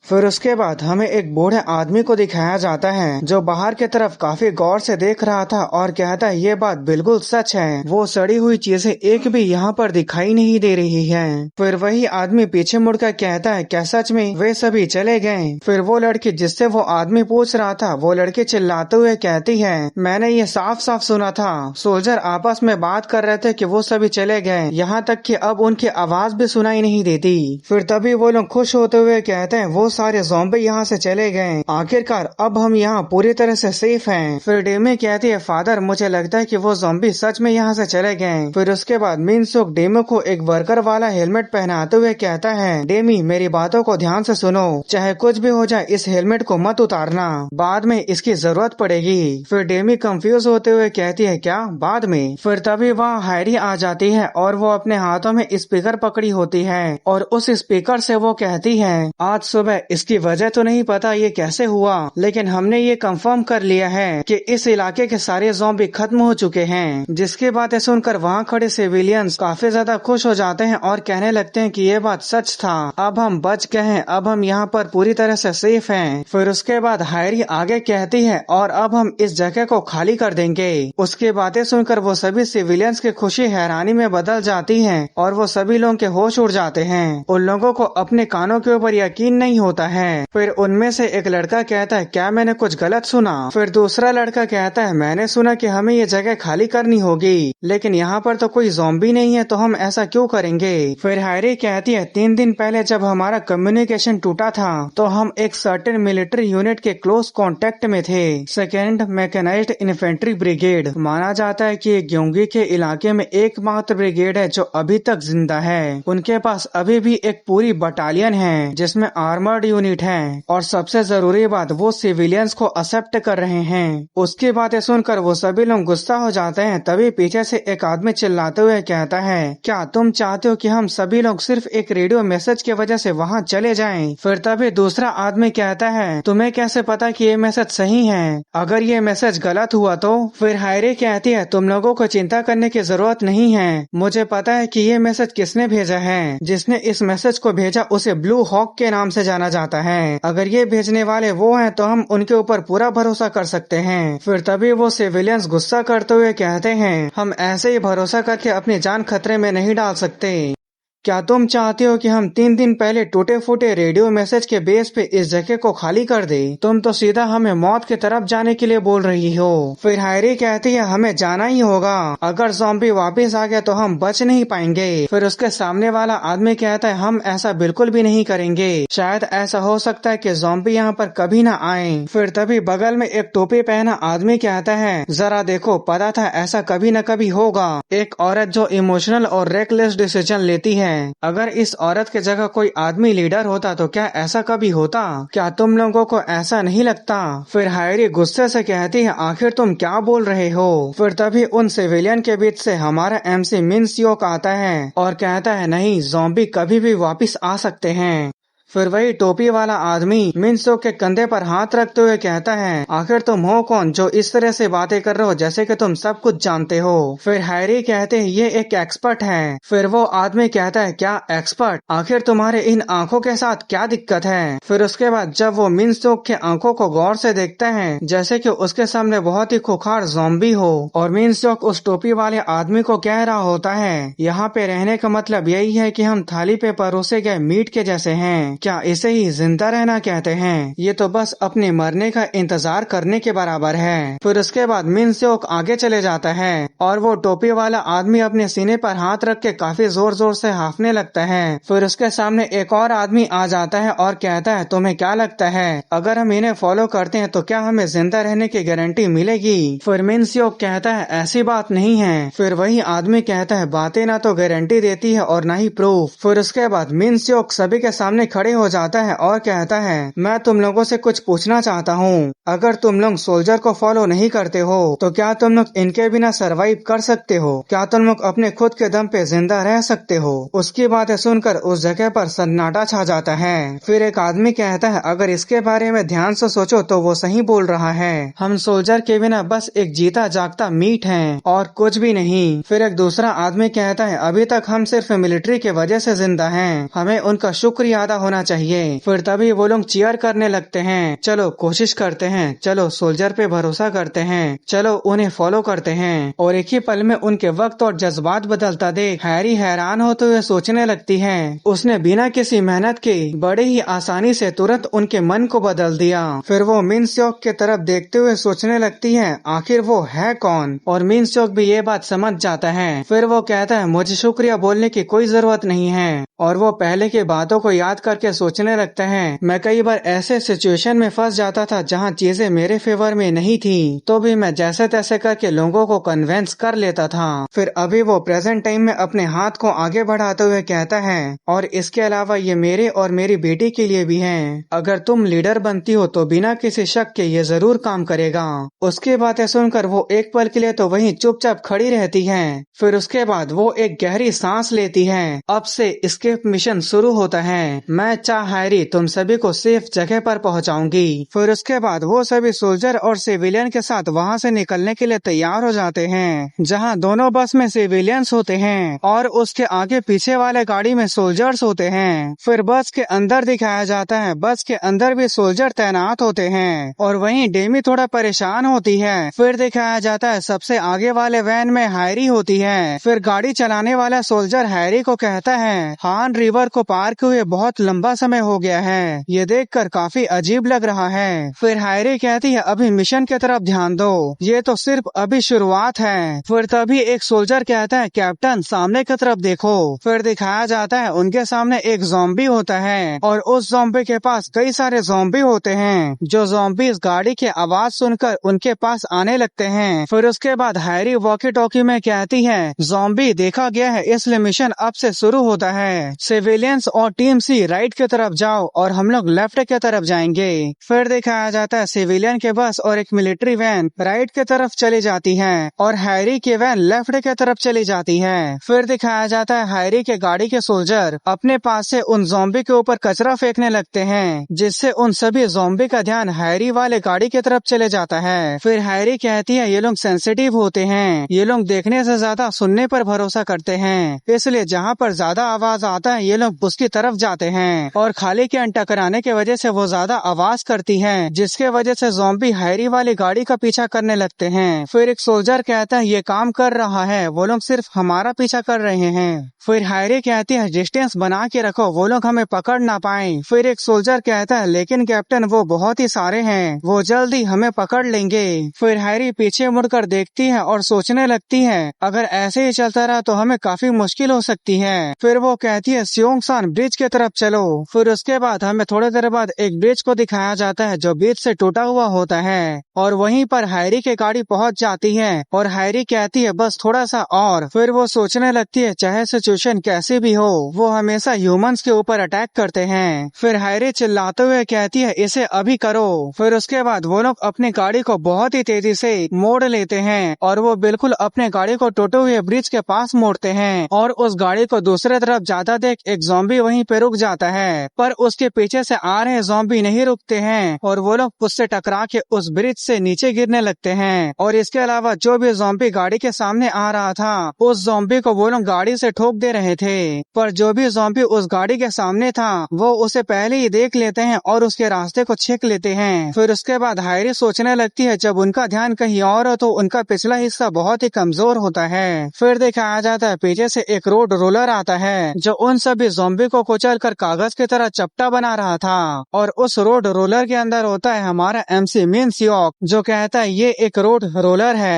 फिर उसके बाद हमें एक बूढ़े आदमी को दिखाया जाता है जो बाहर की तरफ काफी गौर से देख रहा था और कहता है ये बात बिल्कुल सच है, वो सड़ी हुई चीजें एक भी यहाँ पर दिखाई नहीं दे रही है। फिर वही आदमी पीछे मुड़कर कहता है क्या सच में वे सभी चले गए? फिर वो लड़की जिससे वो आदमी पूछ रहा था वो लड़की चिल्लाते हुए कहती है मैंने ये साफ साफ सुना था, सोल्जर आपस में बात कर रहे थे कि वो सभी चले गए, यहाँ तक कि अब उनकी आवाज भी सुनाई नहीं देती। फिर तभी वो लोग खुश होते हुए कहते हैं वो सारे ज़ॉम्बी यहाँ से चले गए, आखिरकार अब हम यहाँ पूरी तरह से सेफ हैं। फिर डेमी कहती है फादर मुझे लगता है कि वो ज़ॉम्बी सच में यहाँ से चले गए। फिर उसके बाद मिनसोक डेमी को एक वर्कर वाला हेलमेट पहनाते हुए कहता है डेमी मेरी बातों को ध्यान से सुनो, चाहे कुछ भी हो जाए इस हेलमेट को मत उतारना, बाद में इसकी जरूरत पड़ेगी। फिर डेमी कंफ्यूज होते हुए कहती है क्या बाद में? फिर तभी वहाँ हैरी आ जाती है और वो अपने हाथों में स्पीकर पकड़ी होती है और उस स्पीकर से वो कहती है आज सुबह इसकी वजह तो नहीं पता ये कैसे हुआ, लेकिन हमने ये कंफर्म कर लिया है कि इस इलाके के सारे ज़ॉम्बी खत्म हो चुके हैं। जिसकी बातें सुनकर वहाँ खड़े सिविलियंस काफी ज्यादा खुश हो जाते हैं और कहने लगते हैं कि ये बात सच था, अब हम बच गए हैं, अब हम यहाँ पर पूरी तरह से सेफ हैं। फिर उसके बाद हैरी आगे कहती है और अब हम इस जगह को खाली कर देंगे। उसकी बातें सुनकर वो सभी सिविलियंस की खुशी हैरानी में बदल जाती है और वो सभी लोगों के होश उड़ जाते हैं। उन लोगों को अपने कानों के ऊपर यकीन नहीं होता है। फिर उनमें से एक लड़का कहता है क्या मैंने कुछ गलत सुना? फिर दूसरा लड़का कहता है मैंने सुना कि हमें ये जगह खाली करनी होगी, लेकिन यहाँ पर तो कोई ज़ॉम्बी नहीं है तो हम ऐसा क्यों करेंगे? फिर हैरी कहती है 3 दिन पहले जब हमारा कम्युनिकेशन टूटा था तो हम एक सर्टेन मिलिट्री यूनिट के क्लोज कांटेक्ट में थे, सेकेंड मैकेनाइज्ड इन्फेंट्री ब्रिगेड। माना जाता है कि ये ग्योंगी के इलाके में एकमात्र ब्रिगेड है जो अभी तक जिंदा है। उनके पास अभी भी एक पूरी बटालियन है जिसमें आर्मर्ड यूनिट है और सबसे जरूरी बात वो सिविलियंस को एक्सेप्ट कर रहे हैं। उसकी बातें सुनकर वो सभी लोग गुस्सा हो जाते हैं। तभी पीछे से एक आदमी चिल्लाते हुए कहता है क्या तुम चाहते हो कि हम सभी लोग सिर्फ एक रेडियो मैसेज की वजह से वहाँ चले जाएं? फिर तभी दूसरा आदमी कहता है तुम्हें कैसे पता कि ये मैसेज सही है, अगर ये मैसेज गलत हुआ तो? फिर हैरी कहती है तुम लोगों को चिंता करने की जरूरत नहीं है, मुझे पता है कि ये मैसेज किसने भेजा है। जिसने इस मैसेज को भेजा उसे ब्लू हॉक के नाम से जाना जाता है, अगर ये भेजने वाले वो हैं तो हम उनके ऊपर पूरा भरोसा कर सकते हैं। फिर तभी वो सिविलियंस गुस्सा करते हुए कहते हैं हम ऐसे ही भरोसा करके अपनी जान खतरे में नहीं डाल सकते। क्या तुम चाहते हो कि हम 3 दिन पहले टूटे फूटे रेडियो मैसेज के बेस पे इस जगह को खाली कर दे? तुम तो सीधा हमें मौत की तरफ जाने के लिए बोल रही हो। फिर हैरी कहती है हमें जाना ही होगा, अगर ज़ॉम्बी वापस आ गया तो हम बच नहीं पाएंगे। फिर उसके सामने वाला आदमी कहता है हम ऐसा बिल्कुल भी नहीं करेंगे, शायद ऐसा हो सकता है कि ज़ॉम्बी यहाँ पर कभी न आए। फिर तभी बगल में एक टोपी पहना आदमी कहता है जरा देखो पता था ऐसा कभी न कभी होगा, एक औरत जो इमोशनल और रेकलेस डिसीजन लेती है। अगर इस औरत की जगह कोई आदमी लीडर होता तो क्या ऐसा कभी होता? क्या तुम लोगों को ऐसा नहीं लगता? फिर हैरी गुस्से से कहती है आखिर तुम क्या बोल रहे हो? फिर तभी उन सिविलियन के बीच से हमारा MC मिनस्योक आता है और कहता है नहीं, ज़ॉम्बी कभी भी वापस आ सकते हैं। फिर वही टोपी वाला आदमी मिनसोक के कंधे पर हाथ रखते हुए कहता है आखिर तुम हो कौन जो इस तरह से बातें कर रहे हो जैसे कि तुम सब कुछ जानते हो? फिर हैरी कहते हैं ये एक एक्सपर्ट है। फिर वो आदमी कहता है क्या एक्सपर्ट? आखिर तुम्हारे इन आंखों के साथ क्या दिक्कत है? फिर उसके बाद जब वो मिनसोक के आंखों को गौर से देखता है जैसे कि उसके सामने बहुत ही खुखार ज़ॉम्बी हो और मिनसोक उस टोपी वाले आदमी को कह रहा होता है यहाँ पे रहने का मतलब यही है कि हम थाली पे परोसे गए मीट के जैसे हैं, क्या इसे ही जिंदा रहना कहते हैं? ये तो बस अपने मरने का इंतजार करने के बराबर है। फिर उसके बाद मिनसोक आगे चले जाता है और वो टोपी वाला आदमी अपने सीने पर हाथ रख के काफी जोर जोर से हांफने लगता है। फिर उसके सामने एक और आदमी आ जाता है और कहता है तुम्हें क्या लगता है अगर हम इन्हें फॉलो करते हैं तो क्या हमें जिंदा रहने की गारंटी मिलेगी? फिर मिनसोक कहता है ऐसी बात नहीं है। फिर वही आदमी कहता है बातें ना तो गारंटी देती है और ना ही प्रूफ। फिर उसके बाद मिनसोक सभी के सामने खड़े हो जाता है और कहता है मैं तुम लोगों से कुछ पूछना चाहता हूँ, अगर तुम लोग सोल्जर को फॉलो नहीं करते हो तो क्या तुम लोग इनके बिना सरवाइव कर सकते हो? क्या तुम लोग अपने खुद के दम पे जिंदा रह सकते हो? उसकी बातें सुनकर उस जगह पर सन्नाटा छा जाता है। फिर एक आदमी कहता है, अगर इसके बारे में ध्यान से सोचो तो वो सही बोल रहा है। हम सोल्जर के बिना बस एक जीता जागता मीट हैं और कुछ भी नहीं। फिर एक दूसरा आदमी कहता है, अभी तक हम सिर्फ मिलिट्री के वजह से जिंदा हैं, हमें उनका शुक्रिया अदा होना चाहिए। फिर तभी वो लोग चीयर करने लगते हैं। चलो कोशिश करते हैं, चलो सोल्जर पे भरोसा करते हैं, चलो उन्हें फॉलो करते हैं। और एक ही पल में उनके वक्त और जज्बात बदलता देख हैरी हैरान होते हुए सोचने लगती है, उसने बिना किसी मेहनत के बड़े ही आसानी से तुरंत उनके मन को बदल दिया। फिर वो मिन स्योक के तरफ देखते हुए सोचने लगती है, आखिर वो है कौन? और मिन स्योक भी ये बात समझ जाता है। फिर वो कहता है, मुझे शुक्रिया बोलने की कोई जरूरत नहीं है। और वो पहले की बातों को याद करके सोचने लगता है, मैं कई बार ऐसे सिचुएशन में फंस जाता था जहाँ चीजें मेरे फेवर में नहीं थी, तो भी मैं जैसे तैसे करके लोगों को कन्वेंस कर लेता था। फिर अभी वो प्रेजेंट टाइम में अपने हाथ को आगे बढ़ाते हुए कहता है, और इसके अलावा ये मेरे और मेरी बेटी के लिए भी है। अगर तुम लीडर बनती हो तो बिना किसी शक के ये जरूर काम करेगा। उसकी बातें सुनकर वो एक पल के लिए तो वहीं चुपचाप खड़ी रहती है। फिर उसके बाद वो एक गहरी सांस लेती है। अब से एस्केप मिशन शुरू होता है। मैं हैरी तुम सभी को सेफ जगह पर पहुंचाऊंगी। फिर उसके बाद वो सभी सोल्जर और सिविलियन के साथ वहां से निकलने के लिए तैयार हो जाते हैं, जहां दोनों बस में सिविलियंस होते हैं और उसके आगे पीछे वाले गाड़ी में सोल्जर्स होते हैं। फिर बस के अंदर दिखाया जाता है, बस के अंदर भी सोल्जर तैनात होते हैं और वहीं डेमी थोड़ा परेशान होती है। फिर दिखाया जाता है सबसे आगे वाले वैन में हैरी होती है। फिर गाड़ी चलाने वाला सोल्जर हैरी को कहता है, हान रिवर को पार हुए बहुत लंबा समय हो गया है, ये देखकर काफी अजीब लग रहा है। फिर हैरी कहती है, अभी मिशन की तरफ ध्यान दो, ये तो सिर्फ अभी शुरुआत है। फिर तभी एक सोल्जर कहता है, कैप्टन सामने की तरफ देखो। फिर दिखाया जाता है उनके सामने एक ज़ॉम्बी होता है और उस ज़ॉम्बी के पास कई सारे ज़ॉम्बी होते हैं, जो ज़ॉम्बी गाड़ी की आवाज सुनकर उनके पास आने लगते हैं। फिर उसके बाद हैरी वॉकी टॉकी में कहती है, ज़ॉम्बी देखा गया है, इसलिए मिशन अब से शुरू होता है। सिविलियंस और टीम सी राइट की तरफ जाओ और हम लोग लेफ्ट की तरफ जाएंगे। फिर दिखाया जाता है सिविलियन के बस और एक मिलिट्री वैन राइट की तरफ चली जाती है और हैरी की वैन लेफ्ट की तरफ चली जाती है। फिर दिखाया जाता है हैरी के गाड़ी के सोल्जर अपने पास से उन ज़ॉम्बी के ऊपर कचरा फेंकने लगते हैं, जिससे उन सभी ज़ॉम्बी का ध्यान हैरी वाले गाड़ी की तरफ चले जाता है। फिर हैरी कहती है, ये लोग सेंसिटिव होते हैं, ये लोग देखने से ज्यादा सुनने पर भरोसा करते हैं, इसलिए जहाँ पर ज्यादा आवाज आता है ये लोग उसकी तरफ जाते हैं। और खाली कैन टकराने की वजह से वो ज्यादा आवाज करती है, जिसके वजह से ज़ॉम्बी हैरी वाली गाड़ी का पीछा करने लगते हैं। फिर एक सोल्जर कहता है, ये काम कर रहा है, वो लोग सिर्फ हमारा पीछा कर रहे हैं। फिर हैरी कहती है, डिस्टेंस बना के रखो, वो लोग हमें पकड़ ना पाए। फिर एक सोल्जर कहता है, लेकिन कैप्टन वो बहुत ही सारे हैं, वो जल्दी हमें पकड़ लेंगे। फिर हैरी पीछे मुड़कर देखती है और सोचने लगती है, अगर ऐसे ही चलता रहा तो हमें काफी मुश्किल हो सकती है। फिर वो कहती है, स्योंगसान ब्रिज की तरफ चलो। फिर उसके बाद हमें थोड़ी देर बाद एक ब्रिज को दिखाया जाता है जो बीच से टूटा हुआ होता है और वहीं पर हैरी की गाड़ी पहुंच जाती है और हैरी कहती है, बस थोड़ा सा और। फिर वो सोचने लगती है, चाहे सिचुएशन कैसी भी हो, वो हमेशा ह्यूमंस के ऊपर अटैक करते हैं। फिर हैरी चिल्लाते हुए कहती है, इसे अभी करो। फिर उसके बाद वो लोग अपनी गाड़ी को बहुत ही तेजी से मोड़ लेते हैं और वो बिल्कुल अपने गाड़ी को टूटे हुए ब्रिज के पास मोड़ते हैं और उस गाड़ी को दूसरे तरफ जाता देख एक ज़ॉम्बी वहीं पे रुक जाता है, पर उसके पीछे से आ रहे ज़ॉम्बी नहीं रुकते हैं और वो लोग उससे टकरा के उस ब्रिज से नीचे गिरने लगते हैं। और इसके अलावा जो भी ज़ॉम्बी गाड़ी के सामने आ रहा था, उस ज़ॉम्बी को वो लोग गाड़ी से ठोक दे रहे थे, पर जो भी ज़ॉम्बी उस गाड़ी के सामने था वो उसे पहले ही देख लेते हैं और उसके रास्ते को छींक लेते हैं। फिर उसके बाद हैरी सोचने लगती है, जब उनका ध्यान कहीं और हो तो उनका पिछला हिस्सा बहुत ही कमजोर होता है। फिर दिखाया जाता है पीछे से एक रोड रोलर आता है जो उन सभी ज़ॉम्बी को कुचल कर कागज की तरह चपटा बना रहा था और उस रोड रोलर के अंदर होता है हमारा MC मिन स्योक, जो कहता है ये एक रोड रोलर है।